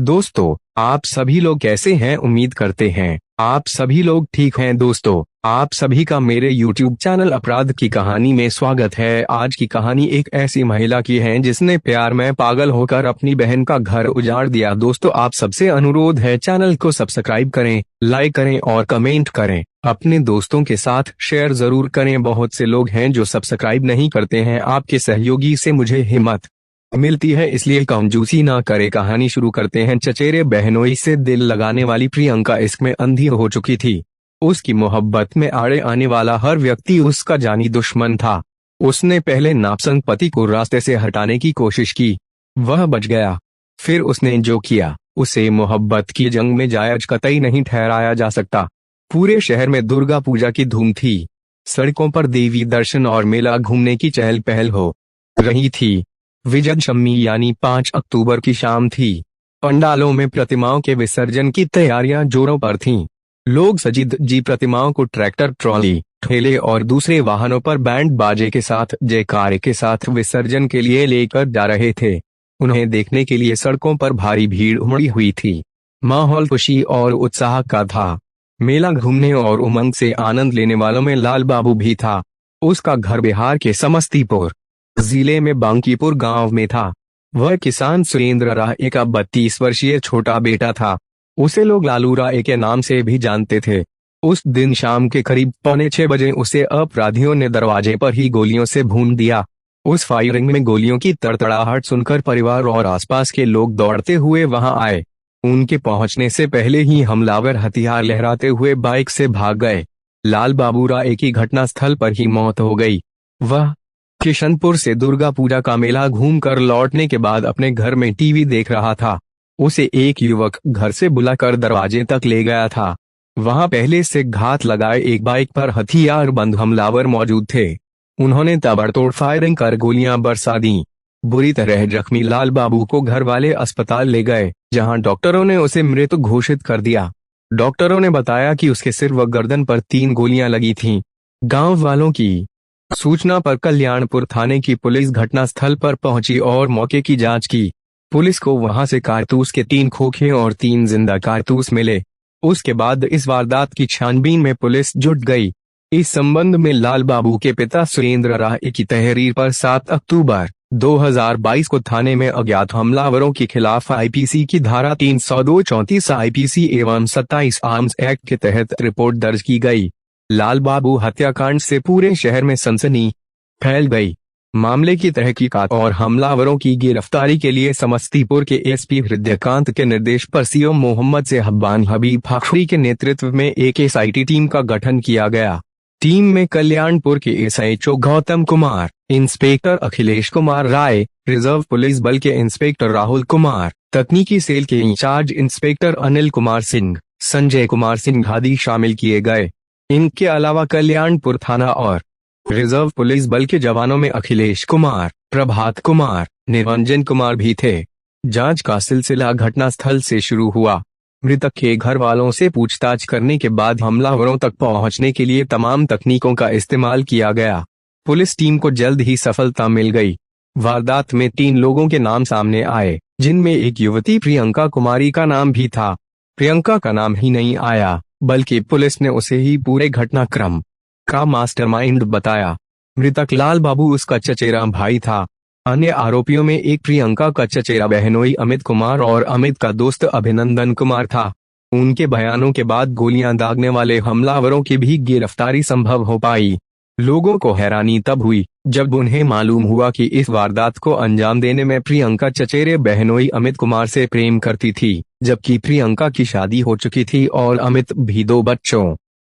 दोस्तों, आप सभी लोग कैसे हैं? उम्मीद करते हैं आप सभी लोग ठीक हैं। दोस्तों, आप सभी का मेरे YouTube चैनल अपराध की कहानी में स्वागत है। आज की कहानी एक ऐसी महिला की है जिसने प्यार में पागल होकर अपनी बहन का घर उजाड़ दिया। दोस्तों, आप सबसे अनुरोध है चैनल को सब्सक्राइब करें, लाइक करें और कमेंट करें। अपने दोस्तों के साथ शेयर जरूर करें। बहुत से लोग हैं जो सब्सक्राइब नहीं करते हैं। आपके सहयोगी से मुझे हिम्मत मिलती है, इसलिए कंजूसी ना करे। कहानी शुरू करते हैं। चचेरे बहनोई से दिल लगाने वाली प्रियंका इश्क में अंधी हो चुकी थी। उसकी मोहब्बत में आड़े आने वाला हर व्यक्ति उसका जानी दुश्मन था। उसने पहले नापसंद पति को रास्ते से हटाने की कोशिश की, वह बच गया। फिर उसने जो किया उसे मोहब्बत की जंग में जायज कतई नहीं ठहराया जा सकता। पूरे शहर में दुर्गा पूजा की धूम थी। सड़कों पर देवी दर्शन और मेला घूमने की चहल पहल हो रही थी। विजयदशमी यानी 5 अक्टूबर की शाम थी। पंडालों में प्रतिमाओं के विसर्जन की तैयारियां जोरों पर थीं। लोग सजी धजी प्रतिमाओं को ट्रैक्टर, ट्रॉली, ठेले और दूसरे वाहनों पर बैंड बाजे के साथ, जयकारे के साथ विसर्जन के लिए लेकर जा रहे थे। उन्हें देखने के लिए सड़कों पर भारी भीड़ उमड़ी हुई थी। माहौल खुशी और उत्साह का था। मेला घूमने और उमंग से आनंद लेने वालों में लाल बाबू भी था। उसका घर बिहार के समस्तीपुर जिले में बांकीपुर गांव में था। वह किसान सुरेंद्र राय का 32 वर्षीय छोटा बेटा था। उसे लोग लालू राय के नाम से भी जानते थे। उस दिन शाम के करीब 5:45 बजे उसे अपराधियों ने दरवाजे पर ही गोलियों से भून दिया। उस फायरिंग में गोलियों की तड़तड़ाहट सुनकर परिवार और आसपास के लोग दौड़ते हुए वहां आए। उनके पहुंचने से पहले ही हमलावर हथियार लहराते हुए बाइक से भाग गए। लाल बाबू राय की घटनास्थल पर ही मौत हो गई। वह किशनपुर से दुर्गा पूजा का मेला घूमकर लौटने के बाद अपने घर में टीवी देख रहा था। उसे एक युवक घर से बुलाकर दरवाजे तक ले गया था। वहां पहले से घात लगाए एक बाइक पर हथियारबंद हमलावर मौजूद थे। उन्होंने ताबड़तोड़ फायरिंग कर गोलियां बरसा दी। बुरी तरह जख्मी लाल बाबू को घर वाले अस्पताल ले गए, जहां डॉक्टरों ने उसे मृत घोषित कर दिया। डॉक्टरों ने बताया कि उसके सिर व गर्दन पर 3 गोलियां लगी थीं। गांव वालों की सूचना पर कल्याणपुर थाने की पुलिस घटनास्थल पर पहुंची और मौके की जांच की। पुलिस को वहां से कारतूस के 3 खोखे और 3 जिंदा कारतूस मिले। उसके बाद इस वारदात की छानबीन में पुलिस जुट गई। इस संबंध में लाल बाबू के पिता सुरेंद्र राय की तहरीर पर 7 अक्टूबर 2022 को थाने में अज्ञात हमलावरों के खिलाफ आईपीसी की धारा 302, 34 आईपीसी एवं 27 आर्म्स एक्ट के तहत रिपोर्ट दर्ज की गई। लाल बाबू हत्याकांड से पूरे शहर में सनसनी फैल गई। मामले की तहकीकात और हमलावरों की गिरफ्तारी के लिए समस्तीपुर के एसपी हृदयकांत के निर्देश पर सीओ मोहम्मद सेहबान हबीब फाखरी के नेतृत्व में एक एसआईटी टीम का गठन किया गया। टीम में कल्याणपुर के SHO Gautam Kumar, inspector Akhilesh Kumar Rai, reserve police बल के इंस्पेक्टर राहुल कुमार, तकनीकी सेल के इंचार्ज इंस्पेक्टर अनिल कुमार सिंह, संजय कुमार सिंह आदि शामिल किए गए। इनके अलावा कल्याणपुर थाना और रिजर्व पुलिस बल के जवानों में अखिलेश कुमार, प्रभात कुमार, निरंजन कुमार भी थे। जांच का सिलसिला घटनास्थल से शुरू हुआ। मृतक के घर वालों से पूछताछ करने के बाद हमलावरों तक पहुंचने के लिए तमाम तकनीकों का इस्तेमाल किया गया। पुलिस टीम को जल्द ही सफलता मिल गई। वारदात में 3 लोगों के नाम सामने आए, जिनमें एक युवती प्रियंका कुमारी का नाम भी था। प्रियंका का नाम ही नहीं आया, बल्कि पुलिस ने उसे ही पूरे घटनाक्रम का मास्टरमाइंड बताया। मृतक लाल बाबू उसका चचेरा भाई था। अन्य आरोपियों में एक प्रियंका का चचेरा बहनोई अमित कुमार और अमित का दोस्त अभिनंदन कुमार था। उनके बयानों के बाद गोलियां दागने वाले हमलावरों की भी गिरफ्तारी संभव हो पाई। लोगों को हैरानी तब हुई जब उन्हें मालूम हुआ कि इस वारदात को अंजाम देने में प्रियंका चचेरे बहनोई अमित कुमार से प्रेम करती थी, जबकि प्रियंका की शादी हो चुकी थी और अमित भी 2 बच्चों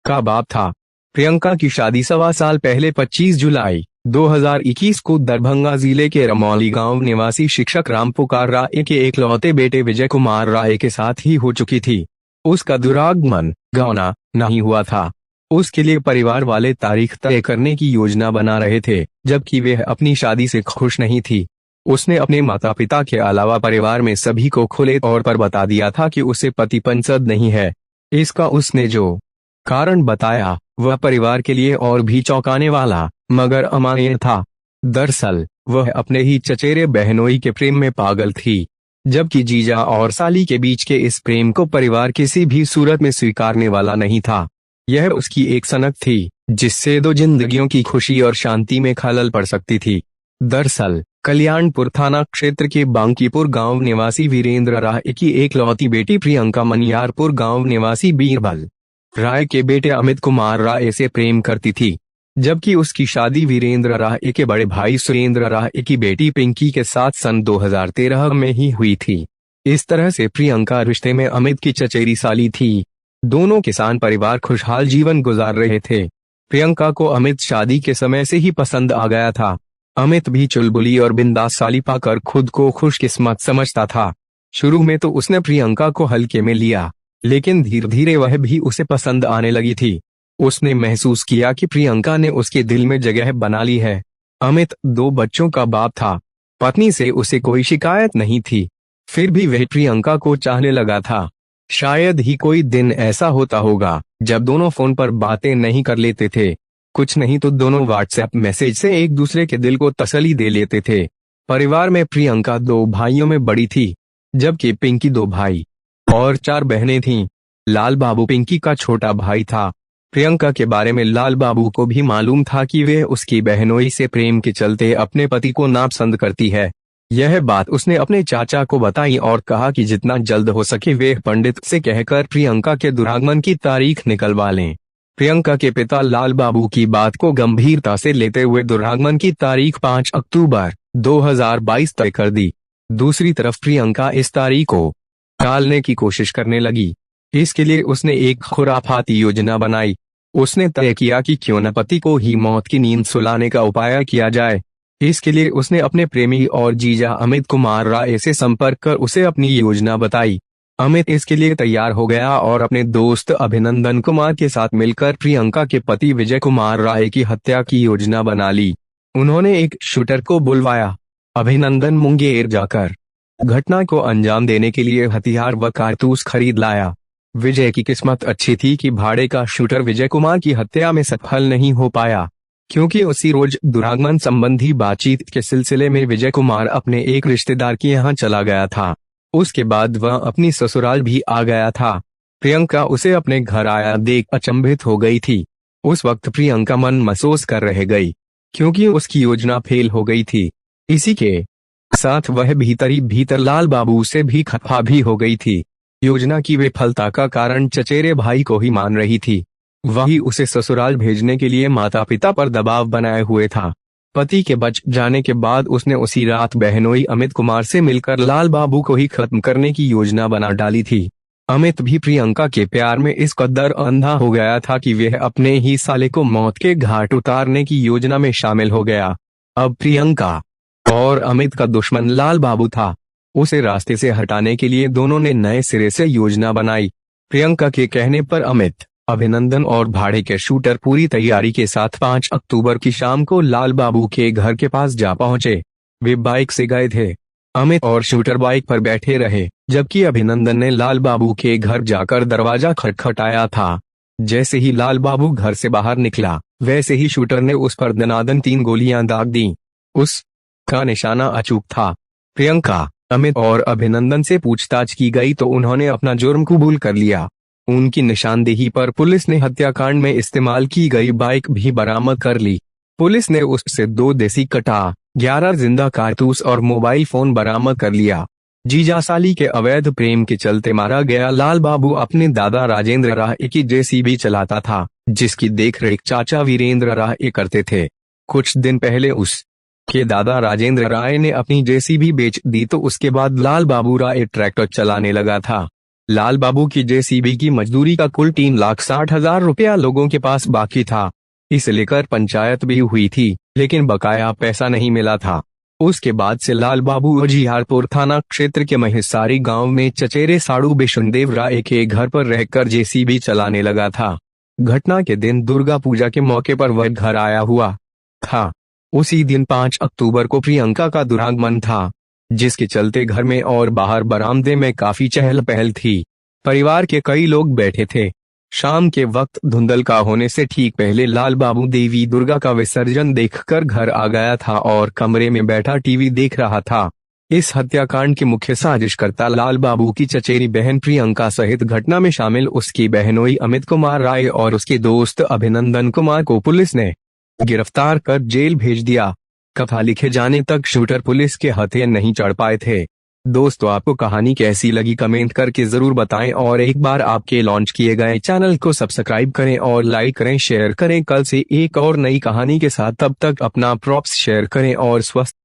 का बाप था। प्रियंका की शादी 1.25 साल पहले 25 जुलाई 2021 को दरभंगा जिले के रमौली गांव निवासी शिक्षक राम पुकार राय के एकलौते बेटे विजय कुमार राय के साथ ही हो चुकी थी। उसका दुरागमन गौना नहीं हुआ था। उसके लिए परिवार वाले तारीख तय करने की योजना बना रहे थे, जबकि वह अपनी शादी से खुश नहीं थी। उसने अपने माता पिता के अलावा परिवार में सभी को खुले तौर पर बता दिया था कि उसे पति पंसद नहीं है। इसका उसने जो कारण बताया वह परिवार के लिए और भी चौंकाने वाला मगर अमानवीय था। दरअसल वह अपने ही चचेरे बहनोई के प्रेम में पागल थी। जबकि जीजा और साली के बीच के इस प्रेम को परिवार किसी भी सूरत में स्वीकारने वाला नहीं था। यह उसकी एक सनक थी जिससे दो जिंदगियों की खुशी और शांति में खलल पड़ सकती थी। दरअसल कल्याणपुर थाना क्षेत्र के बांकीपुर गांव निवासी वीरेंद्र राय की एकलौती बेटी प्रियंका मनियारपुर गांव निवासी बीरबल राय के बेटे अमित कुमार राय से प्रेम करती थी, जबकि उसकी शादी वीरेंद्र राय के बड़े भाई सुरेंद्र राय की बेटी पिंकी के साथ सन 2013 में ही हुई थी। इस तरह से प्रियंका रिश्ते में अमित की चचेरी साली थी। दोनों किसान परिवार खुशहाल जीवन गुजार रहे थे। प्रियंका को अमित शादी के समय से ही पसंद आ गया था। अमित भी चुलबुली और बिंदास साली पाकर खुद को खुशकिस्मत समझता था। शुरू में तो उसने प्रियंका को हल्के में लिया, लेकिन धीरे धीरे वह भी उसे पसंद आने लगी थी। उसने महसूस किया कि प्रियंका ने उसके दिल में जगह बना ली है। अमित 2 बच्चों का बाप था। पत्नी से उसे कोई शिकायत नहीं थी, फिर भी वह प्रियंका को चाहने लगा था। शायद ही कोई दिन ऐसा होता होगा जब दोनों फोन पर बातें नहीं कर लेते थे। कुछ नहीं तो दोनों व्हाट्सएप मैसेज से एक दूसरे के दिल को तसल्ली दे लेते थे। परिवार में प्रियंका 2 भाइयों में बड़ी थी, जबकि पिंकी 2 भाई और 4 बहनें थीं। लाल बाबू पिंकी का छोटा भाई था। प्रियंका के बारे में लाल बाबू को भी मालूम था कि वह उसकी बहनोई से प्रेम के चलते अपने पति को नापसंद करती है। यह बात उसने अपने चाचा को बताई और कहा कि जितना जल्द हो सके वे पंडित से कहकर प्रियंका के दुरागमन की तारीख निकलवा लें। प्रियंका के पिता लाल बाबू की बात को गंभीरता से लेते हुए दुरागमन की तारीख 5 अक्टूबर 2022 तय कर दी। दूसरी तरफ प्रियंका इस तारीख को टालने की कोशिश करने लगी। इसके लिए उसने एक खुराफाती योजना बनाई। उसने तय किया कि क्यों न पति को ही मौत की नींद सुलाने का उपाय किया जाए। इसके लिए उसने अपने प्रेमी और जीजा अमित कुमार राय से संपर्क कर उसे अपनी योजना बताई। अमित इसके लिए तैयार हो गया और अपने दोस्त अभिनंदन कुमार के साथ मिलकर प्रियंका के पति विजय कुमार राय की हत्या की योजना बना ली। उन्होंने एक शूटर को बुलवाया। अभिनंदन मुंगेर जाकर घटना को अंजाम देने के लिए हथियार व कारतूस खरीद लाया। विजय की किस्मत अच्छी थी कि भाड़े का शूटर विजय कुमार की हत्या में सफल नहीं हो पाया, क्योंकि उसी रोज दुरागमन संबंधी बातचीत के सिलसिले में विजय कुमार अपने एक रिश्तेदार के यहाँ चला गया था। उसके बाद वह अपनी ससुराल भी आ गया था। प्रियंका उसे अपने घर आया देख अचंभित हो गई थी। उस वक्त प्रियंका मन महसूस कर रह गई, क्योंकि उसकी योजना फेल हो गई थी। इसी के साथ वह भीतर ही भीतर लाल बाबू से भी खफा भी हो गई थी। योजना की विफलता का कारण चचेरे भाई को ही मान रही थी। वही उसे ससुराल भेजने के लिए माता पिता पर दबाव बनाए हुए था। पति के बच जाने के बाद उसने उसी रात बहनोई अमित कुमार से मिलकर लाल बाबू को ही खत्म करने की योजना बना डाली थी। अमित भी प्रियंका के प्यार में इस कदर अंधा हो गया था कि वह अपने ही साले को मौत के घाट उतारने की योजना में शामिल हो गया। अब प्रियंका और अमित का दुश्मन लाल बाबू था। उसे रास्ते से हटाने के लिए दोनों ने नए सिरे से योजना बनाई। प्रियंका के कहने पर अमित, अभिनंदन और भाड़े के शूटर पूरी तैयारी के साथ 5 अक्टूबर की शाम को लाल बाबू के घर के पास जा पहुंचे। वे बाइक से गए थे। अमित और शूटर बाइक पर बैठे रहे, जबकि अभिनंदन ने लाल बाबू के घर जाकर दरवाजा खटखटाया था। जैसे ही लाल बाबू घर से बाहर निकला, वैसे ही शूटर ने उस पर दनादन 3 गोलियां दाग दी। उसका निशाना अचूक था। प्रियंका, अमित और अभिनंदन से पूछताछ की गई तो उन्होंने अपना जुर्म कबूल कर लिया। उनकी निशानदेही पर पुलिस ने हत्याकांड में इस्तेमाल की गई बाइक भी बरामद कर ली। पुलिस ने उससे 2 देसी कटा, 11 जिंदा कारतूस और मोबाइल फोन बरामद कर लिया। जीजा साली के अवैध प्रेम के चलते मारा गया लाल बाबू अपने दादा राजेंद्र राय की जेसीबी चलाता था, जिसकी देखरेख चाचा वीरेंद्र राय करते थे। कुछ दिन पहले उसके दादा राजेंद्र राय ने अपनी जेसीबी बेच दी तो उसके बाद लाल बाबू राय ट्रैक्टर चलाने लगा था। लाल बाबू की जेसीबी की मजदूरी का कुल 3,60,000 रुपया लोगों के पास बाकी था। इसे लेकर पंचायत भी हुई थी, लेकिन बकाया पैसा नहीं मिला था। उसके बाद से लाल बाबू अजिहारपुर थाना क्षेत्र के महिसारी गांव में चचेरे साड़ू विष्णुदेव राय के घर पर रहकर जेसीबी चलाने लगा था। घटना के दिन दुर्गा पूजा के मौके पर वह घर आया हुआ था। उसी दिन 5 अक्टूबर को प्रियंका का दुरागमन था, जिसके चलते घर में और बाहर बरामदे में काफी चहल पहल थी। परिवार के कई लोग बैठे थे। शाम के वक्त धुंधल का होने से ठीक पहले लाल बाबू देवी दुर्गा का विसर्जन देखकर घर आ गया था और कमरे में बैठा टीवी देख रहा था। इस हत्याकांड के मुख्य साजिशकर्ता लाल बाबू की चचेरी बहन प्रियंका सहित घटना में शामिल उसकी बहनोई अमित कुमार राय और उसके दोस्त अभिनंदन कुमार को पुलिस ने गिरफ्तार कर जेल भेज दिया। कथा लिखे जाने तक शूटर पुलिस के हत्थे नहीं चढ़ पाए थे। दोस्तों, आपको कहानी कैसी लगी कमेंट करके जरूर बताएं और एक बार आपके लॉन्च किए गए चैनल को सब्सक्राइब करें और लाइक करें, शेयर करें। कल से एक और नई कहानी के साथ, तब तक अपना प्रॉप्स शेयर करें और स्वस्थ